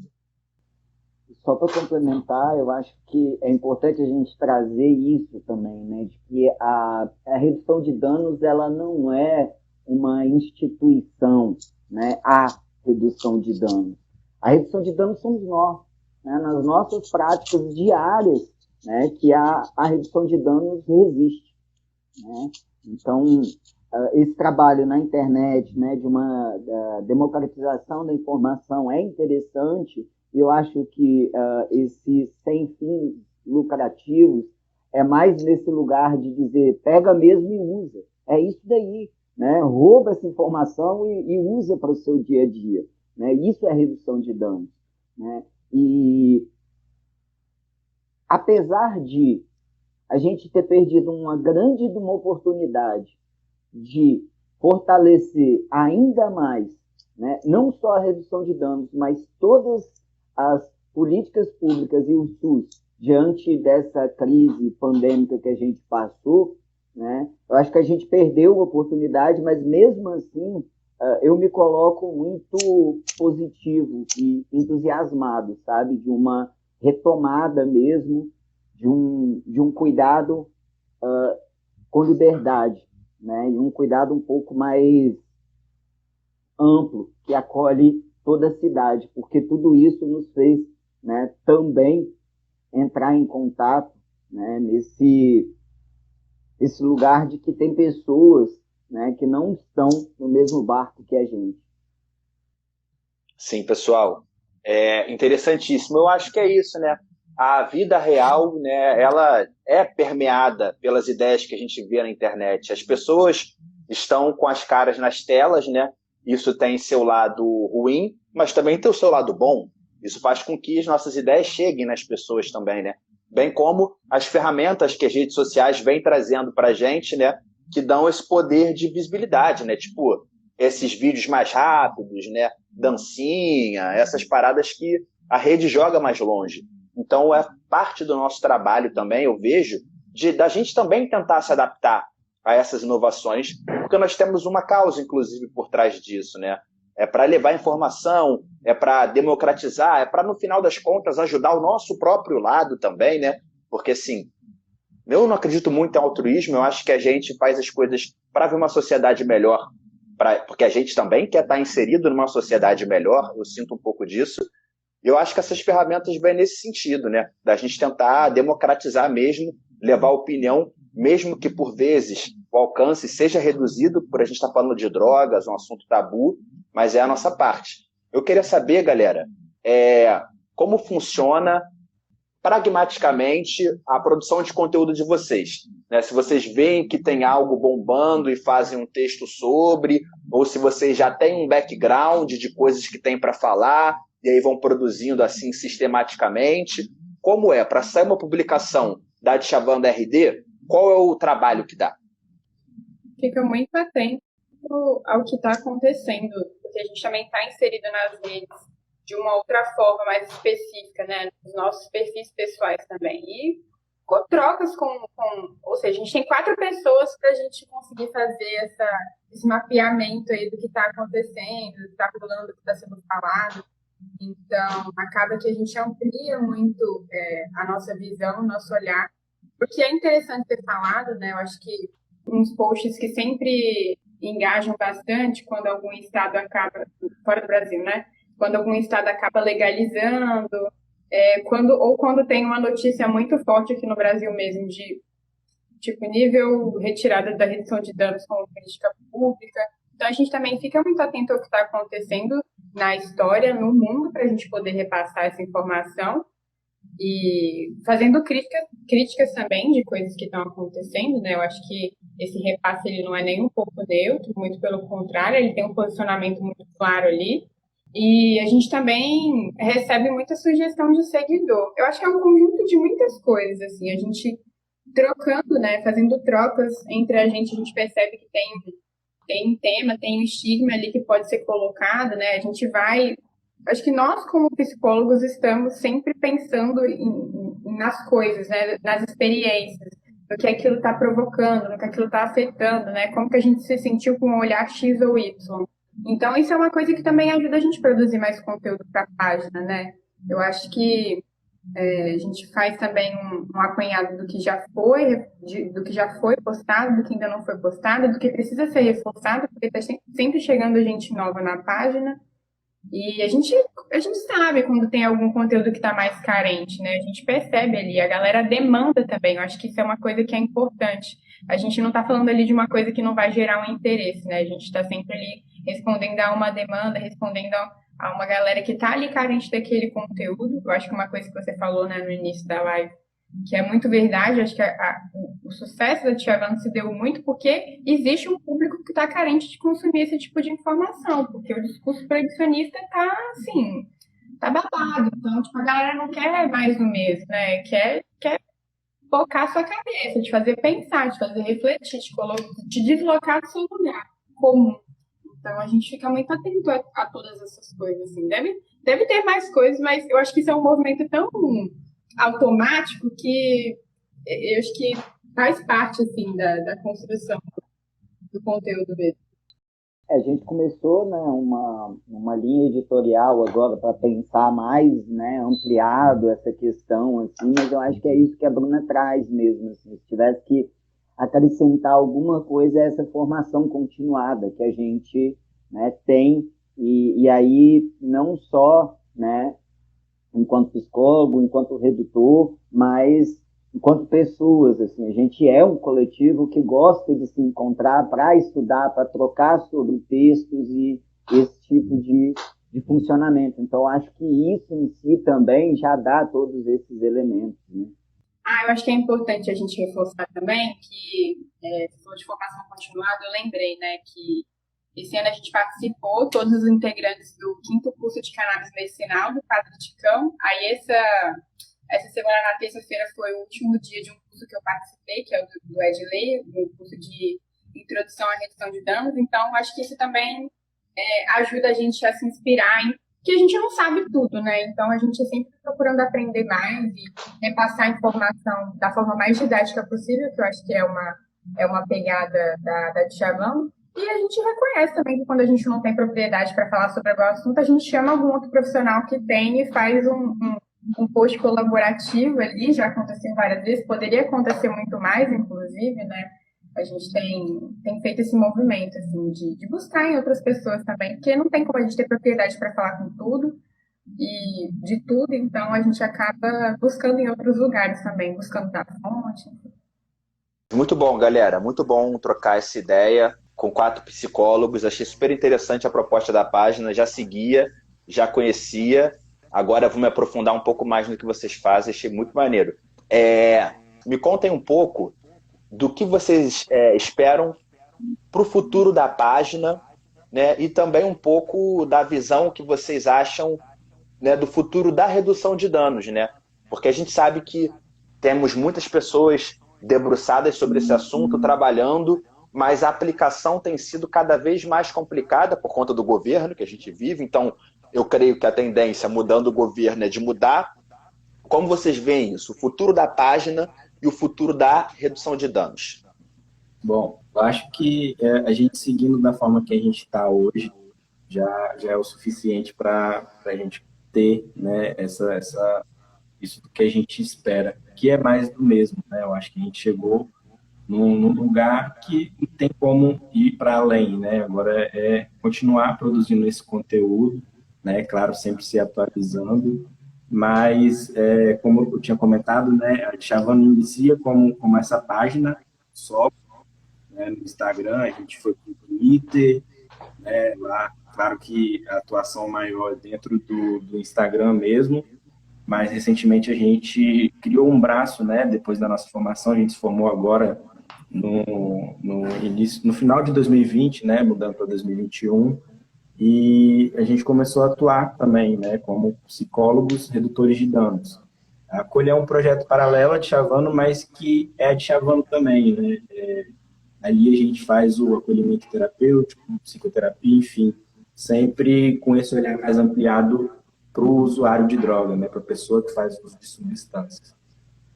Só para complementar, eu acho que é importante a gente trazer isso também, né, de que a redução de danos, ela não é uma instituição, né, a redução de danos. A redução de danos somos nós, né, nas nossas práticas diárias, né, que a redução de danos resiste, né. Então, esse trabalho na internet, né, de uma democratização da informação é interessante. Eu acho que esses sem fins lucrativos é mais nesse lugar de dizer, pega mesmo e usa. É isso daí, né? Rouba essa informação e usa para o seu dia a dia, né? Isso é redução de danos, né? E apesar de a gente ter perdido uma grande oportunidade de fortalecer ainda mais, né, não só a redução de danos, mas todas as políticas públicas e o SUS diante dessa crise pandêmica que a gente passou, né, eu acho que a gente perdeu a oportunidade, mas mesmo assim eu me coloco muito positivo e entusiasmado, sabe, de uma retomada mesmo, de um cuidado com liberdade, né, e um cuidado um pouco mais amplo, que acolhe toda a cidade, porque tudo isso nos fez, né, também entrar em contato, né, nesse lugar de que tem pessoas, né, que não estão no mesmo barco que a gente. Sim, pessoal, é interessantíssimo. Eu acho que é isso, né? A vida real, né, ela é permeada pelas ideias que a gente vê na internet. As pessoas estão com as caras nas telas, né? Isso tem seu lado ruim, mas também tem o seu lado bom. Isso faz com que as nossas ideias cheguem nas pessoas também, né? Bem como as ferramentas que as redes sociais vêm trazendo para a gente, né? Que dão esse poder de visibilidade, né? Tipo, esses vídeos mais rápidos, né? Dancinha, essas paradas que a rede joga mais longe. Então, é parte do nosso trabalho também, eu vejo, da gente também tentar se adaptar a essas inovações, porque nós temos uma causa, inclusive, por trás disso, né? É para levar informação, é para democratizar, é para, no final das contas, ajudar o nosso próprio lado também, né? Porque, assim, eu não acredito muito em altruísmo, eu acho que a gente faz as coisas para ver uma sociedade melhor, porque a gente também quer estar inserido numa sociedade melhor, eu sinto um pouco disso. E eu acho que essas ferramentas vêm nesse sentido, né? Da gente tentar democratizar mesmo, levar a opinião, mesmo que por vezes o alcance seja reduzido, por a gente estar falando de drogas, um assunto tabu, mas é a nossa parte. Eu queria saber, galera, como funciona pragmaticamente a produção de conteúdo de vocês, né? Se vocês veem que tem algo bombando e fazem um texto sobre, ou se vocês já têm um background de coisas que tem para falar, e aí vão produzindo assim sistematicamente. Como é? Para sair uma publicação da Dchavando RD, qual é o trabalho que dá? Fica muito atento ao que está acontecendo, porque a gente também está inserido nas redes de uma outra forma mais específica, né? Nos nossos perfis pessoais também. E com trocas ou seja, a gente tem 4 pessoas para a gente conseguir fazer esse mapeamento aí do que está acontecendo, do que está rolando, do que está sendo falado. Então, acaba que a gente amplia muito a nossa visão, o nosso olhar, porque é interessante ter falado, né? Eu acho que uns posts que sempre engajam bastante quando algum estado acaba, fora do Brasil, né? Quando algum estado acaba legalizando, quando tem uma notícia muito forte aqui no Brasil mesmo, de tipo nível retirada da redução de danos como política pública. Então, a gente também fica muito atento ao que está acontecendo na história, no mundo, para a gente poder repassar essa informação e fazendo críticas também de coisas que estão acontecendo, né? Eu acho que esse repasse ele não é nem um pouco neutro, muito pelo contrário, ele tem um posicionamento muito claro ali. E a gente também recebe muita sugestão de seguidor. Eu acho que é um conjunto de muitas coisas, assim, a gente trocando, né? Fazendo trocas entre a gente percebe que tem um tema, tem um estigma ali que pode ser colocado, né? A gente vai... Acho que nós, como psicólogos, estamos sempre pensando nas coisas, né? Nas experiências, no que aquilo está provocando, no que aquilo está afetando, né? Como que a gente se sentiu com um olhar X ou Y. Então, isso é uma coisa que também ajuda a gente a produzir mais conteúdo para a página, né? Eu acho que a gente faz também um apanhado do que já foi postado, do que ainda não foi postado, do que precisa ser reforçado, porque está sempre chegando gente nova na página. E a gente sabe quando tem algum conteúdo que está mais carente, né? A gente percebe ali, a galera demanda também. Eu acho que isso é uma coisa que é importante. A gente não está falando ali de uma coisa que não vai gerar um interesse, né? A gente está sempre ali respondendo a uma demanda, respondendo a uma galera que está ali carente daquele conteúdo. Eu acho que uma coisa que você falou, né, no início da live, que é muito verdade, eu acho que o sucesso da Dchavando se deu muito porque existe um público que está carente de consumir esse tipo de informação, porque o discurso proibicionista está, assim, tá babado. Então, tipo, a galera não quer mais do mesmo, né? Quer focar a sua cabeça, te fazer pensar, te fazer refletir, te deslocar do seu lugar comum. Então, a gente fica muito atento a todas essas coisas, assim. Deve ter mais coisas, mas eu acho que isso é um movimento tão automático que eu acho que faz parte, assim, da construção do conteúdo mesmo. A gente começou, né, uma linha editorial agora para pensar mais, né, ampliado essa questão, assim, mas eu acho que é isso que a Bruna traz mesmo, assim, se tivesse que acrescentar alguma coisa, é essa formação continuada que a gente, né, tem, e aí não só, né, enquanto psicólogo, enquanto redutor, mas enquanto pessoas, assim, a gente é um coletivo que gosta de se encontrar para estudar, para trocar sobre textos e esse tipo de funcionamento. Então, acho que isso em si também já dá todos esses elementos, né? Eu acho que é importante a gente reforçar também que, se for de formação continuada, eu lembrei, né, que esse ano a gente participou, todos os integrantes do 5º curso de cannabis medicinal do Padre Ticão. Aí essa semana, na terça-feira, foi o último dia de um curso que eu participei, que é o do Edley, um curso de introdução à redução de danos. Então, acho que isso também ajuda a gente a se inspirar em que a gente não sabe tudo, né? Então a gente é sempre procurando aprender mais e repassar a informação da forma mais didática possível, que eu acho que é uma pegada da Djavan. E a gente reconhece também que quando a gente não tem propriedade para falar sobre algum assunto, a gente chama algum outro profissional que tem e faz um post colaborativo ali. Já aconteceu várias vezes, poderia acontecer muito mais, inclusive, né? A gente tem feito esse movimento, assim, de buscar em outras pessoas também, porque não tem como a gente ter propriedade para falar com tudo e de tudo, então a gente acaba buscando em outros lugares também, buscando da fonte. Muito bom, galera. Muito bom trocar essa ideia com 4 psicólogos. Achei super interessante a proposta da página. Já seguia, já conhecia. Agora vou me aprofundar um pouco mais no que vocês fazem. Achei muito maneiro. Me contem um pouco do que vocês esperam para o futuro da página, né? E também um pouco da visão que vocês acham, né, do futuro da redução de danos, né? Porque a gente sabe que temos muitas pessoas debruçadas sobre esse assunto, trabalhando, mas a aplicação tem sido cada vez mais complicada por conta do governo que a gente vive. Então, eu creio que a tendência, mudando o governo, é de mudar. Como vocês veem isso? O futuro da página e o futuro da redução de danos? Bom, eu acho que a gente seguindo da forma que a gente está hoje já é o suficiente para a gente ter, né, isso que a gente espera, que é mais do mesmo, né? Eu acho que a gente chegou num lugar que não tem como ir para além, né? Agora é continuar produzindo esse conteúdo, né? Claro, sempre se atualizando, mas como eu tinha comentado, né? A Djavan inicia como essa página só, né, no Instagram, a gente foi para o Twitter, né? Lá, claro que a atuação maior é dentro do Instagram mesmo, mas recentemente a gente criou um braço, né? Depois da nossa formação, a gente se formou agora no final de 2020, né? Mudando para 2021, e a gente começou a atuar também, né? Como psicólogos redutores de danos. A Colher é um projeto paralelo a Djavan, mas que é a Djavan também, né? Ali a gente faz o acolhimento terapêutico, psicoterapia, enfim, sempre com esse olhar mais ampliado para o usuário de droga, né, para a pessoa que faz uso de substâncias.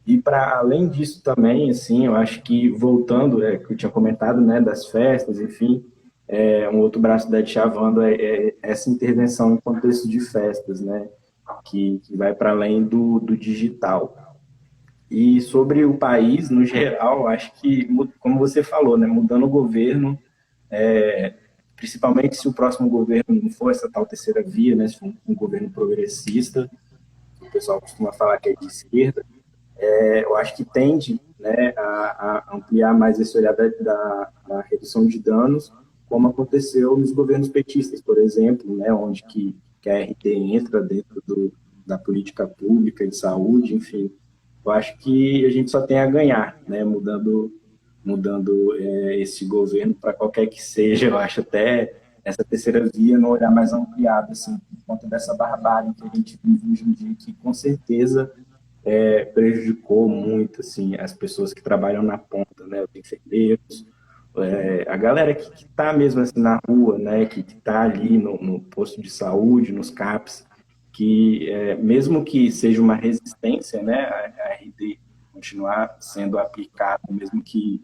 E para além disso também, assim, eu acho que voltando, que eu tinha comentado, né, das festas, enfim, um outro braço da Djavan é essa intervenção em contexto de festas, né, que vai para além do digital. E sobre o país, no geral, acho que, como você falou, né, mudando o governo, principalmente se o próximo governo não for essa tal terceira via, né, se for um governo progressista, o pessoal costuma falar que é de esquerda, eu acho que tende, né, a ampliar mais esse olhar da redução de danos, como aconteceu nos governos petistas, por exemplo, né, onde que a RT entra dentro da política pública de saúde, enfim. Eu acho que a gente só tem a ganhar, né, mudando esse governo para qualquer que seja. Eu acho até essa terceira via no olhar mais ampliado, assim, por conta dessa barbárie que a gente vive hoje em dia, que com certeza prejudicou muito, assim, as pessoas que trabalham na ponta, né, os enfermeiros, a galera que está mesmo assim, na rua, né, que está ali no posto de saúde, nos CAPs, que mesmo que seja uma resistência, né, a RD continuar sendo aplicada, mesmo que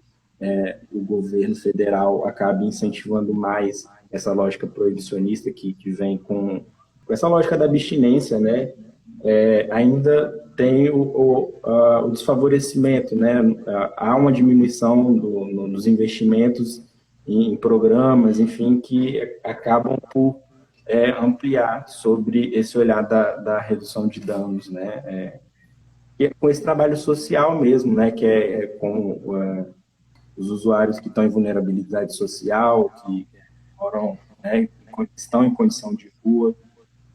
o governo federal acabe incentivando mais essa lógica proibicionista que vem com essa lógica da abstinência, né, ainda tem o desfavorecimento, né, há uma diminuição nos investimentos em programas, enfim, que acabam por ampliar sobre esse olhar da redução de danos, né, e com esse trabalho social mesmo, né, que com os usuários que estão em vulnerabilidade social, que moram, né, estão em condição de rua,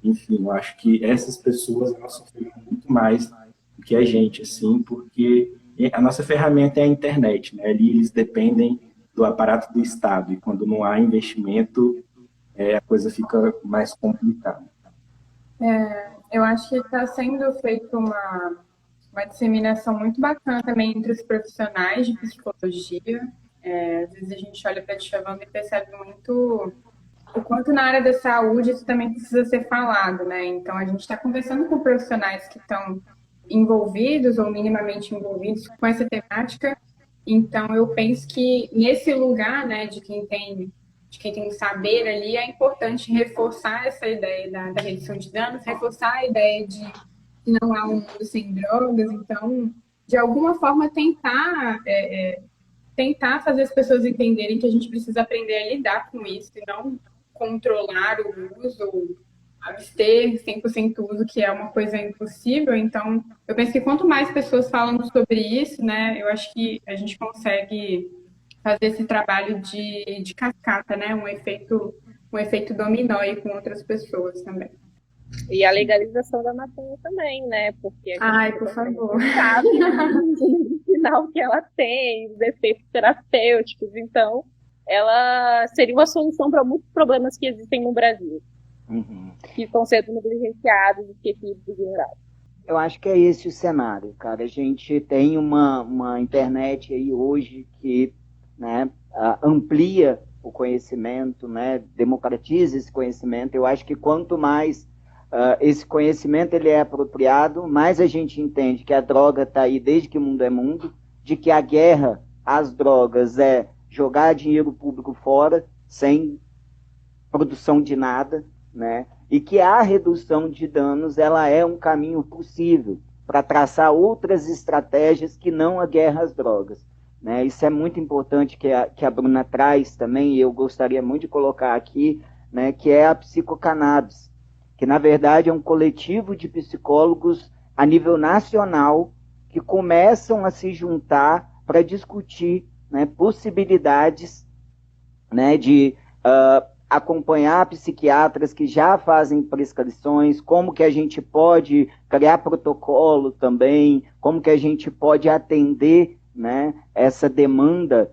enfim, eu acho que essas pessoas elas sofrem muito mais do que a gente, assim, porque a nossa ferramenta é a internet, né, ali eles dependem do aparato do Estado, e quando não há investimento, a coisa fica mais complicada. Eu acho que está sendo feita uma disseminação muito bacana também entre os profissionais de psicologia. Às vezes a gente olha para a Djavan e percebe muito o quanto na área da saúde isso também precisa ser falado, né? Então, a gente está conversando com profissionais que estão envolvidos ou minimamente envolvidos com essa temática. Então, eu penso que nesse lugar, né, de quem tem um saber ali, é importante reforçar essa ideia da redução de danos, reforçar a ideia de que não há um mundo sem drogas. Então, de alguma forma, tentar fazer as pessoas entenderem que a gente precisa aprender a lidar com isso e não controlar o uso ou abster 100% o uso, que é uma coisa impossível. Então, eu penso que quanto mais pessoas falam sobre isso, né, eu acho que a gente consegue fazer esse trabalho de cascata, né, um efeito dominó aí com outras pessoas também. E a legalização da maconha também, né? Porque a gente por favor. sabe o final que ela tem, os efeitos terapêuticos. Então, ela seria uma solução para muitos problemas que existem no Brasil, que estão sendo negligenciados, esquecidos, ignorados. Eu acho que é esse o cenário, cara. A gente tem uma internet aí hoje que, né, amplia o conhecimento, né, democratiza esse conhecimento. Eu acho que quanto mais esse conhecimento ele é apropriado, mais a gente entende que a droga está aí desde que o mundo é mundo, de que a guerra às drogas é jogar dinheiro público fora, sem produção de nada, né? E que a redução de danos ela é um caminho possível para traçar outras estratégias que não a guerra às drogas, né? Isso é muito importante que a Bruna traz também, e eu gostaria muito de colocar aqui, né, que é a psicocannabis, que na verdade é um coletivo de psicólogos a nível nacional que começam a se juntar para discutir, né, possibilidades, né, de acompanhar psiquiatras que já fazem prescrições, como que a gente pode criar protocolo também, como que a gente pode atender, né, essa demanda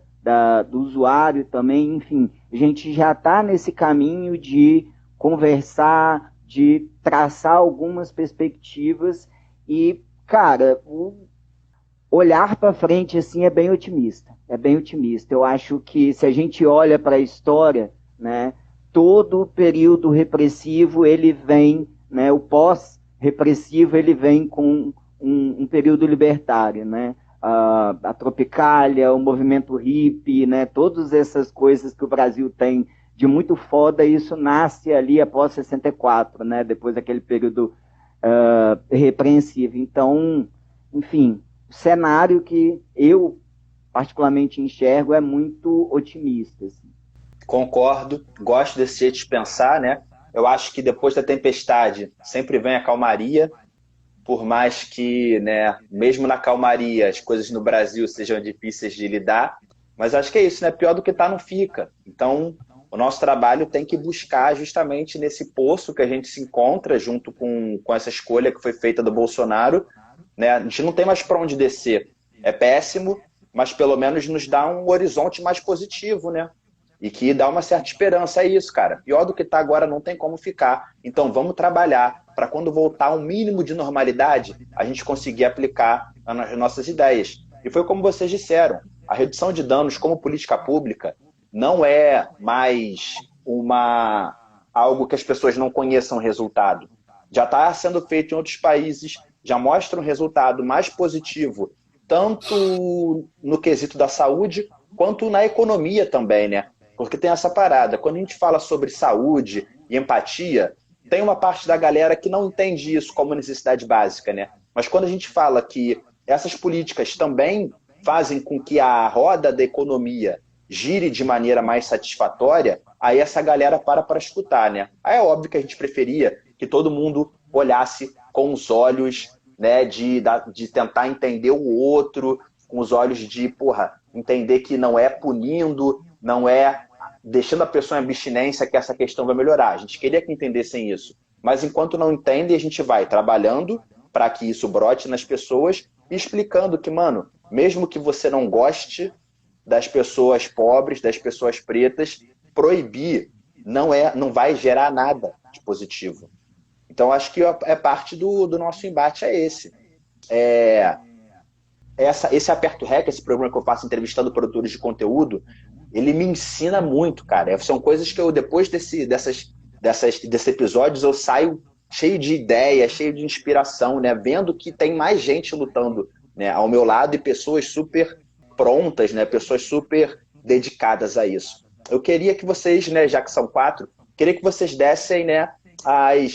do usuário também. Enfim, a gente já está nesse caminho de conversar, de traçar algumas perspectivas e, cara, o olhar para frente assim é bem otimista, Eu acho que se a gente olha para a história, né, todo o período repressivo ele vem, né, o pós-repressivo ele vem com um período libertário, né? A Tropicália, o movimento hippie, né, todas essas coisas que o Brasil tem de muito foda, isso nasce ali após 64, né, depois daquele período repreensivo. Então, enfim, o cenário que eu particularmente enxergo é muito otimista. Assim. Concordo, gosto desse jeito de pensar, né? Eu acho que depois da tempestade sempre vem a calmaria, por mais que, né, mesmo na calmaria as coisas no Brasil sejam difíceis de lidar, mas acho que é isso, né? Pior do que tá não fica. Então, o nosso trabalho tem que buscar justamente nesse poço que a gente se encontra junto com essa escolha que foi feita do Bolsonaro, né? A gente não tem mais para onde descer. É péssimo, mas pelo menos nos dá um horizonte mais positivo, né? E que dá uma certa esperança. É isso, cara. Pior do que está agora não tem como ficar. Então vamos trabalhar para quando voltar um mínimo de normalidade, a gente conseguir aplicar as nossas ideias. E foi como vocês disseram, a redução de danos como política pública não é mais algo que as pessoas não conheçam o resultado. Já está sendo feito em outros países, já mostra um resultado mais positivo, tanto no quesito da saúde, quanto na economia também, né? Porque tem essa parada, quando a gente fala sobre saúde e empatia, tem uma parte da galera que não entende isso como necessidade básica, né? Mas quando a gente fala que essas políticas também fazem com que a roda da economia gire de maneira mais satisfatória, aí essa galera para escutar, né? Aí é óbvio que a gente preferia que todo mundo olhasse com os olhos, né, de tentar entender o outro, com os olhos de, entender que não é punindo, não é deixando a pessoa em abstinência que essa questão vai melhorar. A gente queria que entendessem isso. Mas enquanto não entendem, a gente vai trabalhando para que isso brote nas pessoas e explicando que, mano, mesmo que você não goste das pessoas pobres, das pessoas pretas, proibir não vai gerar nada de positivo. Então, acho que é parte do nosso embate é esse. Esse Aperto REC, esse programa que eu faço entrevistando produtores de conteúdo, ele me ensina muito, cara. São coisas que eu, depois desses episódios, eu saio cheio de ideia, cheio de inspiração, né? Vendo que tem mais gente lutando, né, ao meu lado, e pessoas super prontas, né? Pessoas super dedicadas a isso. Eu queria que vocês, né, já que são 4, queria que vocês dessem, né,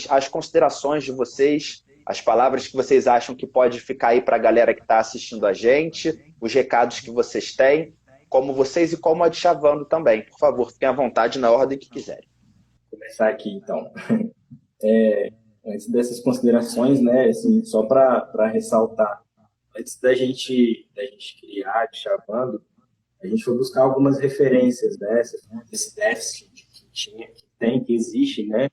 as considerações de vocês, as palavras que vocês acham que pode ficar aí para a galera que está assistindo a gente, os recados que vocês têm, como vocês e como a de Chavando também. Por favor, fiquem à vontade na ordem que quiserem. Vou começar aqui, então. Antes dessas considerações, né, assim, só para ressaltar, antes da gente criar de Chavando, a gente foi buscar algumas referências, né, desse déficit que existe, né,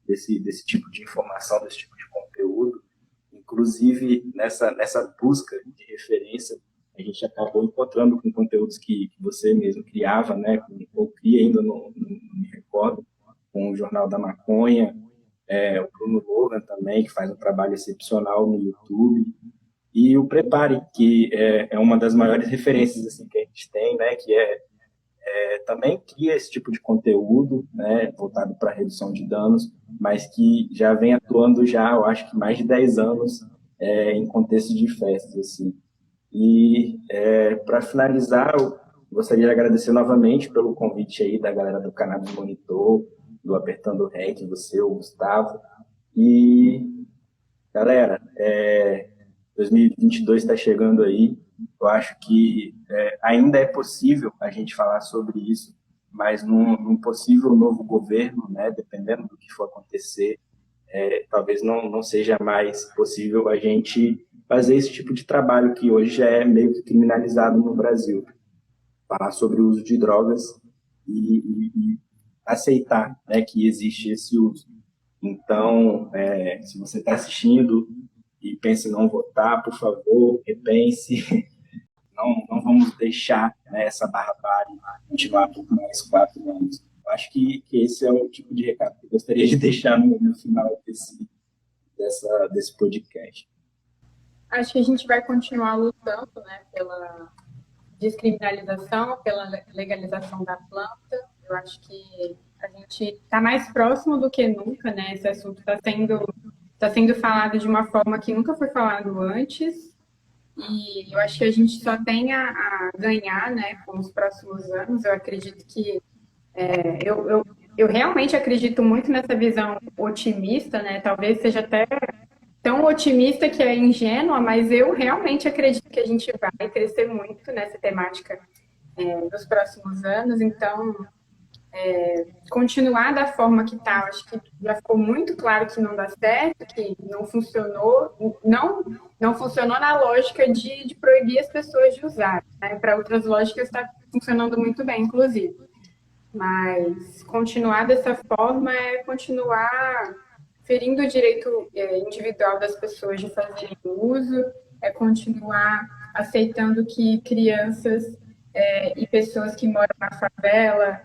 desse tipo de informação, desse tipo de conteúdo. Inclusive, nessa busca de referência, a gente acabou encontrando com conteúdos que você mesmo criava, né, ou cria ainda, não me recordo, com o Jornal da Maconha, o Bruno Logan também, que faz um trabalho excepcional no YouTube, e o Prepare, que é uma das maiores referências assim, que a gente tem, né, que também cria esse tipo de conteúdo, né, voltado para redução de danos, mas que já vem atuando já, eu acho que mais de 10 anos em contexto de festas, assim. E para finalizar, eu gostaria de agradecer novamente pelo convite aí da galera do Cannabis Monitor, do Apertando REC, você, o Gustavo. E, galera, 2022 está chegando aí. Eu acho que ainda é possível a gente falar sobre isso, mas num possível novo governo, né, dependendo do que for acontecer, talvez não seja mais possível a gente fazer esse tipo de trabalho que hoje já é meio que criminalizado no Brasil. Falar sobre o uso de drogas e aceitar, né, que existe esse uso. Então, se você está assistindo e pensa em não votar, por favor, repense. Não vamos deixar, né, essa barbárie continuar por mais 4 anos. Eu acho que esse é o tipo de recado que eu gostaria de deixar no final desse podcast. Acho que a gente vai continuar lutando, né, pela descriminalização, pela legalização da planta. Eu acho que a gente está mais próximo do que nunca, né? Esse assunto está sendo falado de uma forma que nunca foi falado antes. E eu acho que a gente só tem a ganhar, né, com os próximos anos. Eu acredito que eu realmente acredito muito nessa visão otimista, né? Talvez seja até tão otimista que é ingênua, mas eu realmente acredito que a gente vai crescer muito nessa temática nos próximos anos. Então, continuar da forma que está, acho que já ficou muito claro que não dá certo, que não funcionou, não funcionou na lógica de proibir as pessoas de usar, né? Para outras lógicas está funcionando muito bem, inclusive. Mas continuar dessa forma é continuar ferindo o direito individual das pessoas de fazerem uso, é continuar aceitando que crianças e pessoas que moram na favela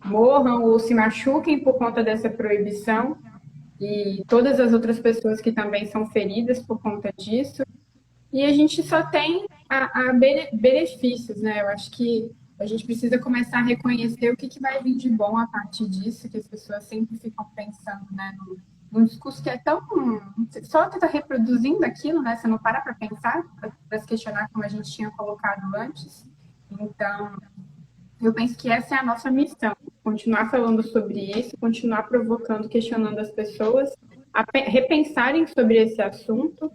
morram ou se machuquem por conta dessa proibição, e todas as outras pessoas que também são feridas por conta disso. E a gente só tem benefícios, né? Eu acho que a gente precisa começar a reconhecer o que vai vir de bom a partir disso, que as pessoas sempre ficam pensando, né, num discurso que é tão... Só está reproduzindo aquilo, né? Você não para pensar, para se questionar como a gente tinha colocado antes. Então, eu penso que essa é a nossa missão, continuar falando sobre isso, continuar provocando, questionando as pessoas a repensarem sobre esse assunto,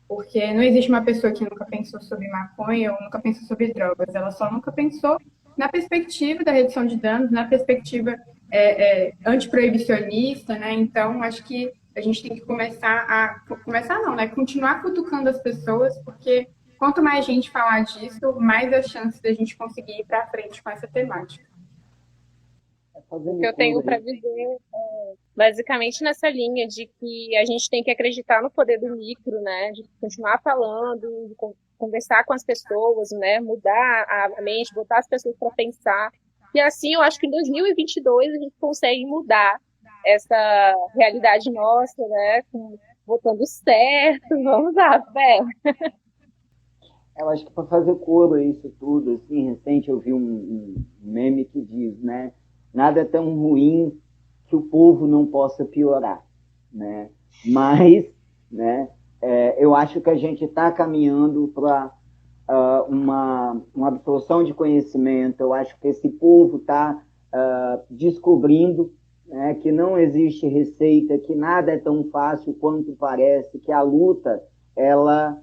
porque não existe uma pessoa que nunca pensou sobre maconha ou nunca pensou sobre drogas, ela só nunca pensou na perspectiva da redução de danos, na perspectiva antiproibicionista, né? Então, acho que a gente tem que continuar cutucando as pessoas, porque quanto mais gente falar disso, mais a chance da gente conseguir ir para frente com essa temática. O que eu tenho para dizer basicamente nessa linha de que a gente tem que acreditar no poder do micro, né? De continuar falando, de conversar com as pessoas, né? Mudar a mente, botar as pessoas para pensar. E assim, eu acho que em 2022 a gente consegue mudar essa realidade nossa, né? Votando certo, vamos lá, fé. Eu acho que para fazer coro a isso tudo, assim, recente eu vi um meme que diz, né? Nada é tão ruim que o povo não possa piorar, né? Mas, né? Eu acho que a gente está caminhando para uma absorção de conhecimento. Eu acho que esse povo está descobrindo, né, que não existe receita, que nada é tão fácil quanto parece, que a luta ela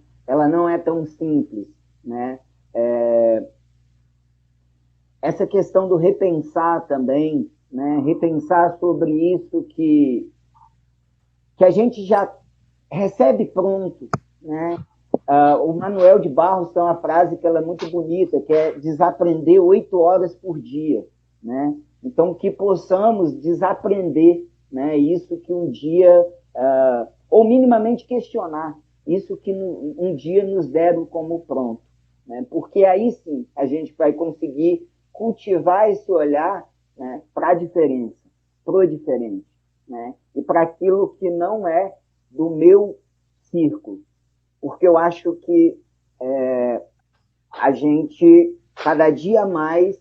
não é tão simples, né? Essa questão do repensar também, né? Repensar sobre isso que a gente já recebe pronto, né? O Manuel de Barros tem uma frase que ela é muito bonita, que é desaprender 8 horas por dia, né? Então, que possamos desaprender, né? Isso que um dia, ou minimamente questionar, isso que um dia nos deram como pronto, né? Porque aí sim a gente vai conseguir cultivar esse olhar, né, para a diferença, para o diferente, né? E para aquilo que não é do meu círculo. Porque eu acho que a gente, cada dia mais,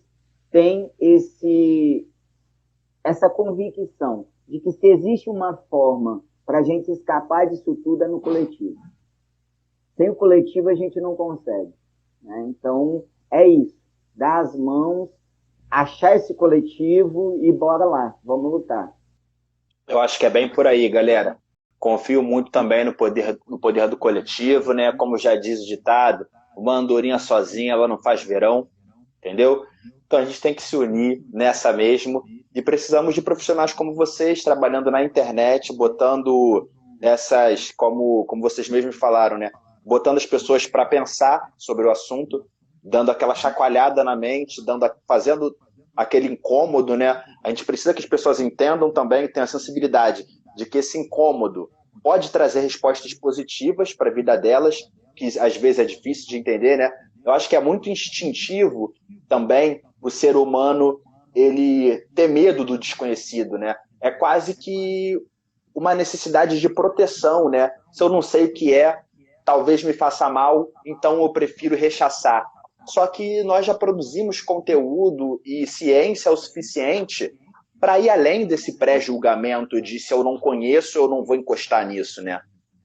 tem essa convicção de que se existe uma forma para a gente escapar disso tudo é no coletivo. Sem o coletivo a gente não consegue, né? Então, é isso. Dar as mãos, achar esse coletivo e bora lá, vamos lutar. Eu acho que é bem por aí, galera. Confio muito também no poder do coletivo, né? Como já diz o ditado, uma andorinha sozinha, ela não faz verão, entendeu? Então a gente tem que se unir nessa mesmo e precisamos de profissionais como vocês, trabalhando na internet, botando essas, como vocês mesmos falaram, né? Botando as pessoas para pensar sobre o assunto, dando aquela chacoalhada na mente, fazendo aquele incômodo, né? A gente precisa que as pessoas entendam também, tenham a sensibilidade de que esse incômodo pode trazer respostas positivas para a vida delas, que às vezes é difícil de entender, né? Eu acho que é muito instintivo também o ser humano ele ter medo do desconhecido, né? É quase que uma necessidade de proteção, né? Se eu não sei o que é, talvez me faça mal, então eu prefiro rechaçar. Só que nós já produzimos conteúdo e ciência o suficiente para ir além desse pré-julgamento de se eu não conheço, eu não vou encostar nisso, né?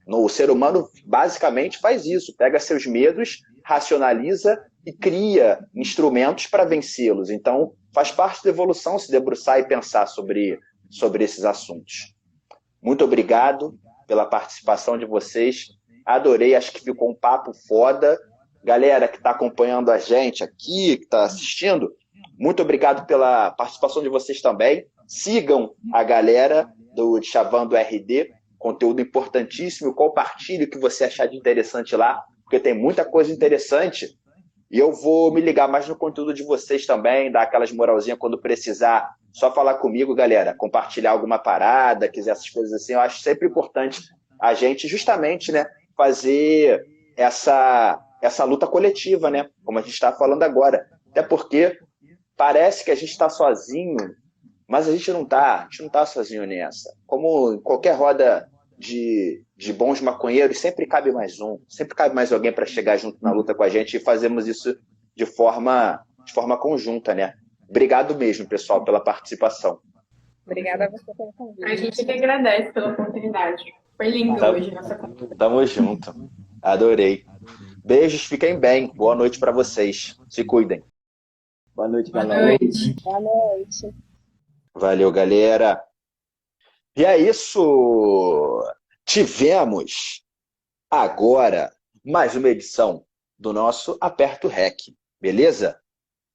O ser humano basicamente faz isso, pega seus medos, racionaliza e cria instrumentos para vencê-los. Então, faz parte da evolução se debruçar e pensar sobre esses assuntos. Muito obrigado pela participação de vocês. Adorei, acho que ficou um papo foda. Galera que está acompanhando a gente aqui, que está assistindo, muito obrigado pela participação de vocês também. Sigam a galera do Chavando RD, conteúdo importantíssimo. Compartilhe o que você achar de interessante lá, porque tem muita coisa interessante. E eu vou me ligar mais no conteúdo de vocês também, dar aquelas moralzinhas quando precisar. Só falar comigo, galera. Compartilhar alguma parada, quiser essas coisas assim. Eu acho sempre importante a gente, justamente, né, fazer essa luta coletiva, né? Como a gente está falando agora. Até porque parece que a gente está sozinho, mas a gente não está sozinho nessa. Como em qualquer roda de bons maconheiros, sempre cabe mais um, sempre cabe mais alguém para chegar junto na luta com a gente e fazemos isso de forma conjunta, né? Obrigado mesmo, pessoal, pela participação. Obrigada a você pelo convite. A gente que agradece pela oportunidade. Foi lindo hoje nossa conversa. Tamo junto. Adorei. Beijos, fiquem bem. Boa noite para vocês. Se cuidem. Boa noite, Boa galera. noite. Boa noite. Valeu, galera. E é isso. Tivemos agora mais uma edição do nosso Aperto Rec, beleza?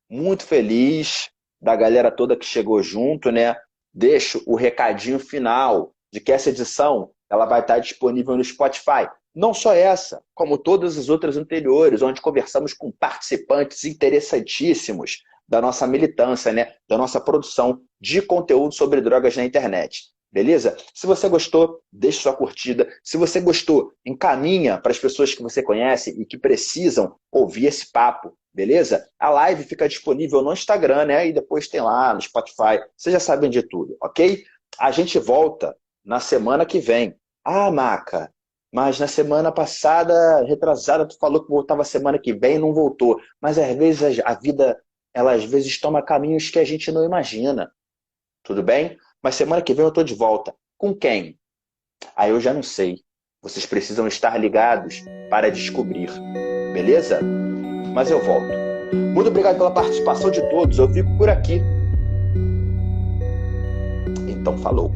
Muito feliz da galera toda que chegou junto, né? Deixo o recadinho final de que essa edição ela vai estar disponível no Spotify. Não só essa, como todas as outras anteriores, onde conversamos com participantes interessantíssimos da nossa militância, né? Da nossa produção de conteúdo sobre drogas na internet. Beleza? Se você gostou, deixe sua curtida. Se você gostou, encaminha para as pessoas que você conhece e que precisam ouvir esse papo. Beleza? A live fica disponível no Instagram, né? E depois tem lá no Spotify. Vocês já sabem de tudo, ok? A gente volta na semana que vem. Ah, Maca, Mas na semana passada, retrasada, tu falou que voltava semana que vem e não voltou. Mas às vezes a vida, ela às vezes toma caminhos que a gente não imagina. Tudo bem? Mas semana que vem eu tô de volta. Com quem? Aí eu já não sei. Vocês precisam estar ligados para descobrir. Beleza? Mas eu volto. Muito obrigado pela participação de todos. Eu fico por aqui. Então falou.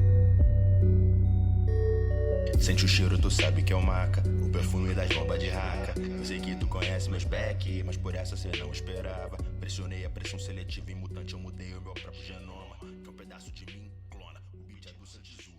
Sente o cheiro, tu sabe que é o maca. O perfume das bombas de raca. Eu sei que tu conhece meus back, mas por essa cê não esperava. Pressionei a pressão seletiva em mutante, eu mudei o meu próprio genoma. Que é um pedaço de mim, clona. O beat é do Santizu.